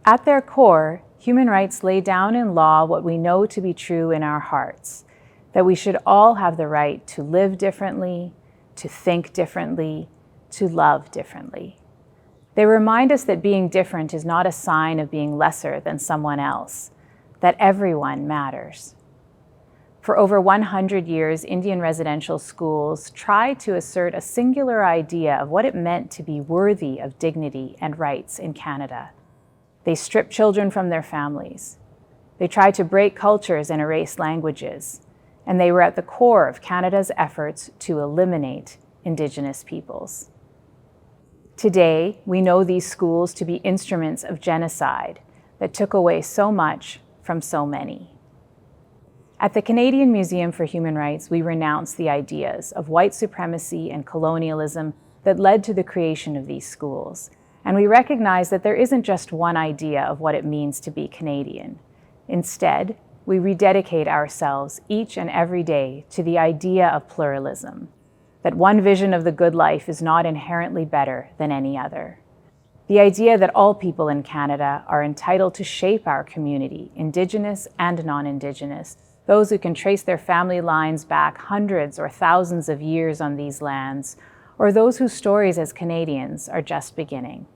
At their core, human rights lay down in law what we know to be true in our hearts, that we should all have the right to live differently, to think differently, to love differently. They remind us that being different is not a sign of being lesser than someone else, that everyone matters. For over 100 years, Indian residential schools tried to assert a singular idea of what it meant to be worthy of dignity and rights in Canada. They stripped children from their families. They tried to break cultures and erase languages, and they were at the core of Canada's efforts to eliminate Indigenous peoples. Today, we know these schools to be instruments of genocide that took away so much from so many. At the Canadian Museum for Human Rights, we renounce the ideas of white supremacy and colonialism that led to the creation of these schools. And we recognize that there isn't just one idea of what it means to be Canadian. Instead, we rededicate ourselves each and every day to the idea of pluralism, that one vision of the good life is not inherently better than any other. The idea that all people in Canada are entitled to shape our community, Indigenous and non-Indigenous, those who can trace their family lines back hundreds or thousands of years on these lands, or those whose stories as Canadians are just beginning.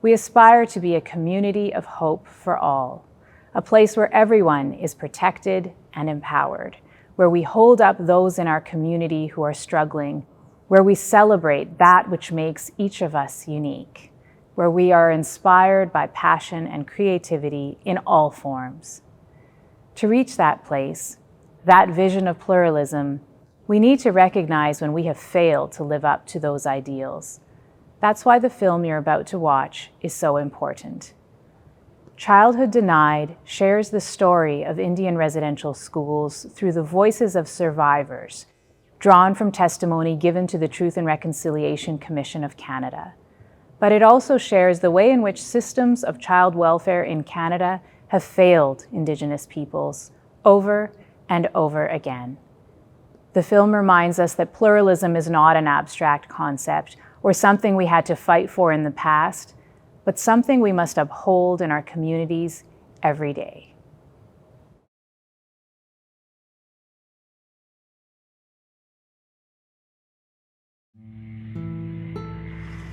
We aspire to be a community of hope for all, a place where everyone is protected and empowered, where we hold up those in our community who are struggling, where we celebrate that which makes each of us unique, where we are inspired by passion and creativity in all forms. To reach that place, that vision of pluralism, we need to recognize when we have failed to live up to those ideals. That's why the film you're about to watch is so important. Childhood Denied shares the story of Indian residential schools through the voices of survivors, drawn from testimony given to the Truth and Reconciliation Commission of Canada. But it also shares the way in which systems of child welfare in Canada have failed Indigenous peoples over and over again. The film reminds us that pluralism is not an abstract concept or something we had to fight for in the past, but something we must uphold in our communities every day.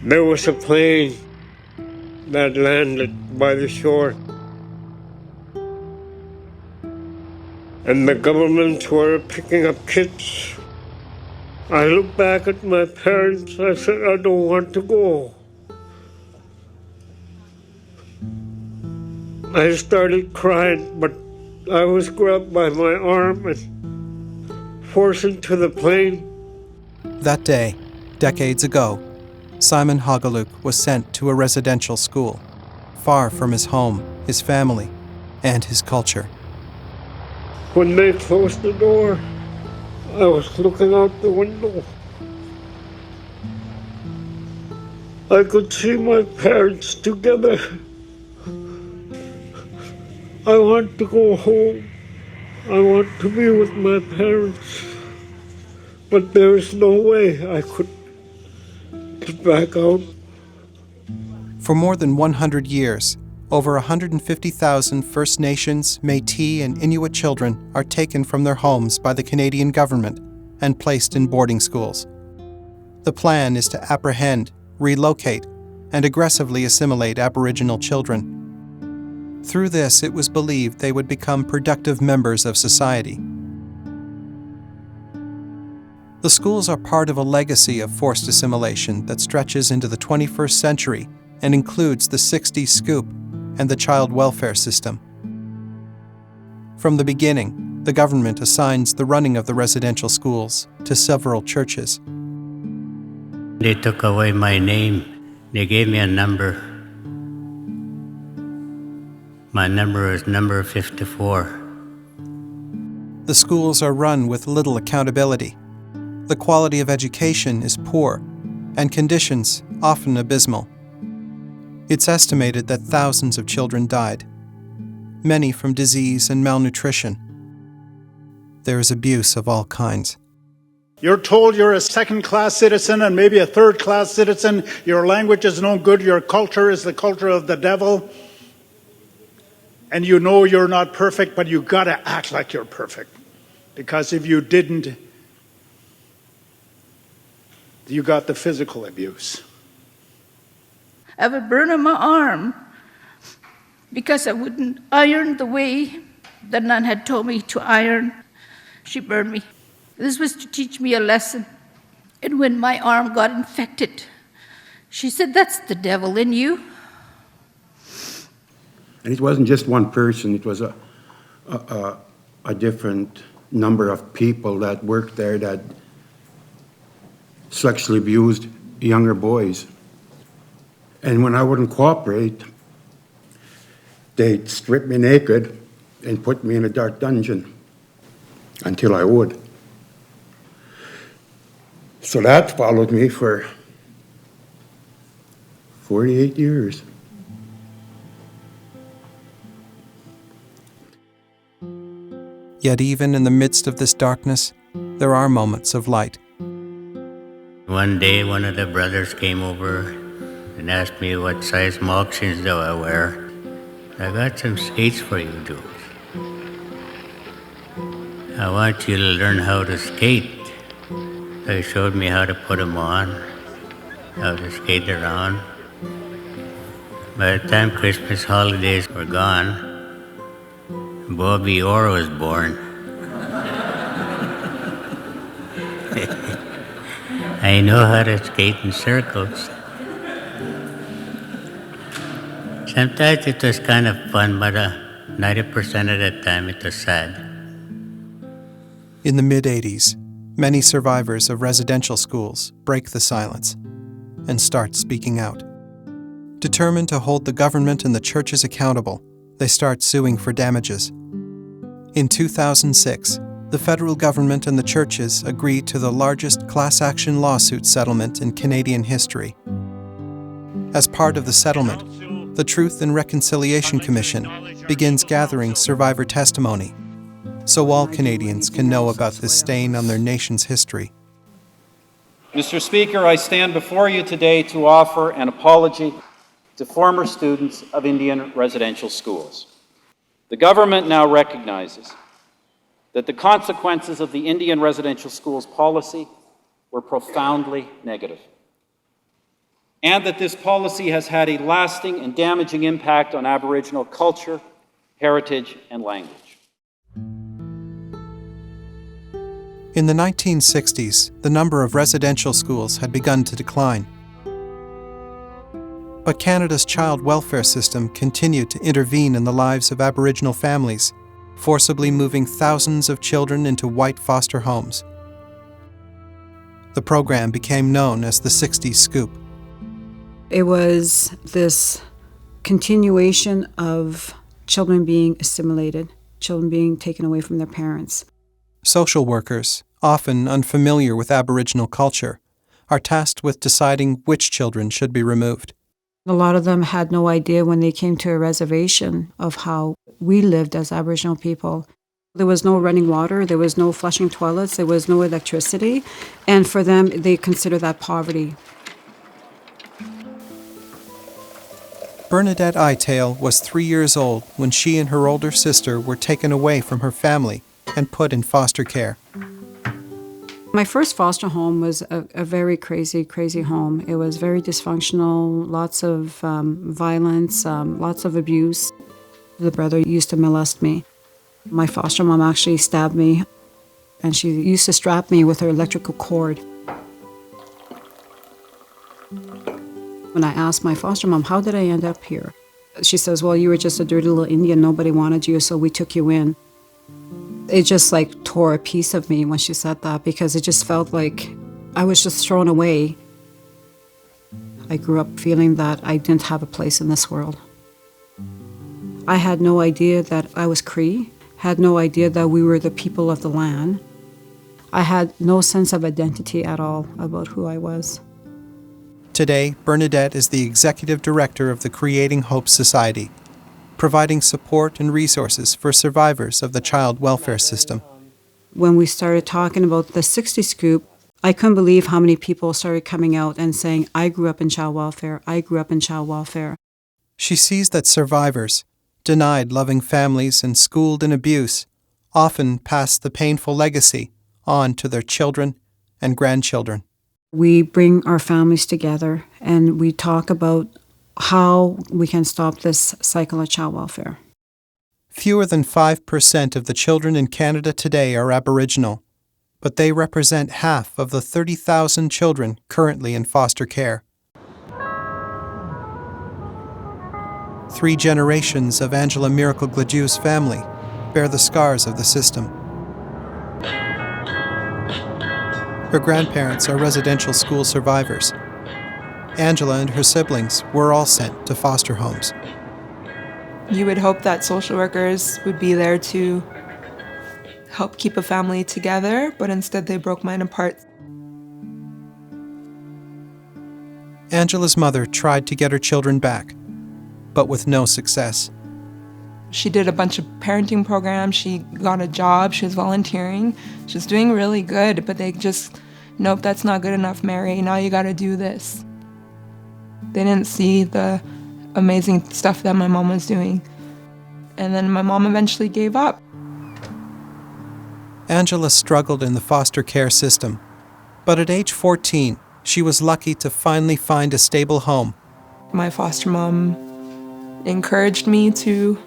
There was a plane that landed by the shore, and the governments were picking up kids. I looked back at my parents, I said, I don't want to go. I started crying, but I was grabbed by my arm and forced into the plane. That day, decades ago, Simon Hogaluk was sent to a residential school, far from his home, his family, and his culture. When they closed the door, I was looking out the window. I could see my parents together. I want to go home. I want to be with my parents. But there is no way I could get back out. For more than 100 years, over 150,000 First Nations, métis, and Inuit children are taken from their homes by the Canadian government and placed in boarding schools. The plan is to apprehend, relocate, and aggressively assimilate Aboriginal children. Through this, it was believed they would become productive members of society. The schools are part of a legacy of forced assimilation that stretches into the 21st century and includes the 60s scoop and the child welfare system. From the beginning, the government assigns the running of the residential schools to several churches. They took away my name. They gave me a number. My number is number 54. The schools are run with little accountability. The quality of education is poor, and conditions often abysmal. It's estimated that thousands of children died, many from disease and malnutrition. There is abuse of all kinds. You're told you're a second-class citizen and maybe a third-class citizen. Your language is no good. Your culture is the culture of the devil. And you know you're not perfect, but you got to act like you're perfect. Because if you didn't, you got the physical abuse. I have a burn on my arm because I wouldn't iron the way the nun had told me to iron. She burned me. This was to teach me a lesson. And when my arm got infected, she said, "That's the devil in you." And it wasn't just one person, it was a different number of people that worked there that sexually abused younger boys. And when I wouldn't cooperate, they'd strip me naked and put me in a dark dungeon until I would. So that followed me for 48 years. Yet even in the midst of this darkness, there are moments of light. One day, one of the brothers came over and asked me what size moccasins do I wear. "I got some skates for you, Jules. I want you to learn how to skate." So he showed me how to put them on, how to skate around. By the time Christmas holidays were gone, Bobby Orr was born. I know how to skate in circles. Sometimes it was kind of fun, but 90% of the time it was sad. In the mid-'80s, many survivors of residential schools break the silence and start speaking out. Determined to hold the government and the churches accountable, they start suing for damages. In 2006, the federal government and the churches agreed to the largest class action lawsuit settlement in Canadian history. As part of the settlement, the Truth and Reconciliation Commission begins gathering survivor testimony, so all Canadians can know about this stain on their nation's history. Mr. Speaker, I stand before you today to offer an apology to former students of Indian residential schools. The government now recognizes that the consequences of the Indian residential schools policy were profoundly negative, and that this policy has had a lasting and damaging impact on Aboriginal culture, heritage, and language. In the 1960s, the number of residential schools had begun to decline. But Canada's child welfare system continued to intervene in the lives of Aboriginal families, forcibly moving thousands of children into white foster homes. The program became known as the 60s Scoop. It was this continuation of children being assimilated, children being taken away from their parents. Social workers, often unfamiliar with Aboriginal culture, are tasked with deciding which children should be removed. A lot of them had no idea when they came to a reservation of how we lived as Aboriginal people. There was no running water, there was no flushing toilets, there was no electricity, and for them, they consider that poverty. Bernadette Itale was 3 years old when she and her older sister were taken away from her family and put in foster care. My first foster home was a very crazy home. It was very dysfunctional, lots of violence, lots of abuse. The brother used to molest me. My foster mom actually stabbed me, and she used to strap me with her electrical cord. When I asked my foster mom, "How did I end up here?" She says, "Well, you were just a dirty little Indian. Nobody wanted you, so we took you in." It just tore a piece of me when she said that, because it just felt like I was just thrown away. I grew up feeling that I didn't have a place in this world. I had no idea that I was Cree, had no idea that we were the people of the land. I had no sense of identity at all about who I was. Today, Bernadette is the executive director of the Creating Hope Society, providing support and resources for survivors of the child welfare system. When we started talking about the 60 Scoop, I couldn't believe how many people started coming out and saying, "I grew up in child welfare, I grew up in child welfare." She sees that survivors, denied loving families and schooled in abuse, often pass the painful legacy on to their children and grandchildren. We bring our families together and we talk about how we can stop this cycle of child welfare. Fewer than 5% of the children in Canada today are Aboriginal, but they represent half of the 30,000 children currently in foster care. 3 generations of Angela Miracle Gladieu's family bear the scars of the system. Her grandparents are residential school survivors. Angela and her siblings were all sent to foster homes. You would hope that social workers would be there to help keep a family together, but instead they broke mine apart. Angela's mother tried to get her children back, but with no success. She did a bunch of parenting programs, she got a job, she was volunteering, she was doing really good, but they just, nope, that's not good enough, Mary, now you gotta do this. They didn't see the amazing stuff that my mom was doing. And then my mom eventually gave up. Angela struggled in the foster care system, but at age 14, she was lucky to finally find a stable home. My foster mom encouraged me to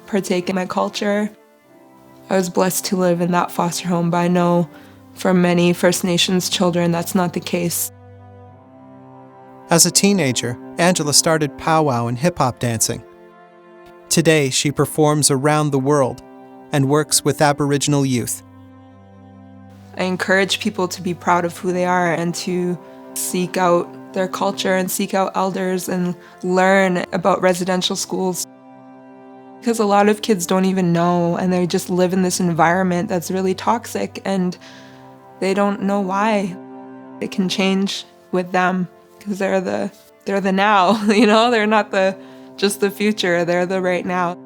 partake in my culture. I was blessed to live in that foster home, but I know for many First Nations children that's not the case. As a teenager, Angela started powwow and hip-hop dancing. Today, she performs around the world and works with Aboriginal youth. I encourage people to be proud of who they are and to seek out their culture and seek out elders and learn about residential schools. Because a lot of kids don't even know, and they just live in this environment that's really toxic, and they don't know why. It can change with them because they're the now, you know? They're not just the future, they're the right now.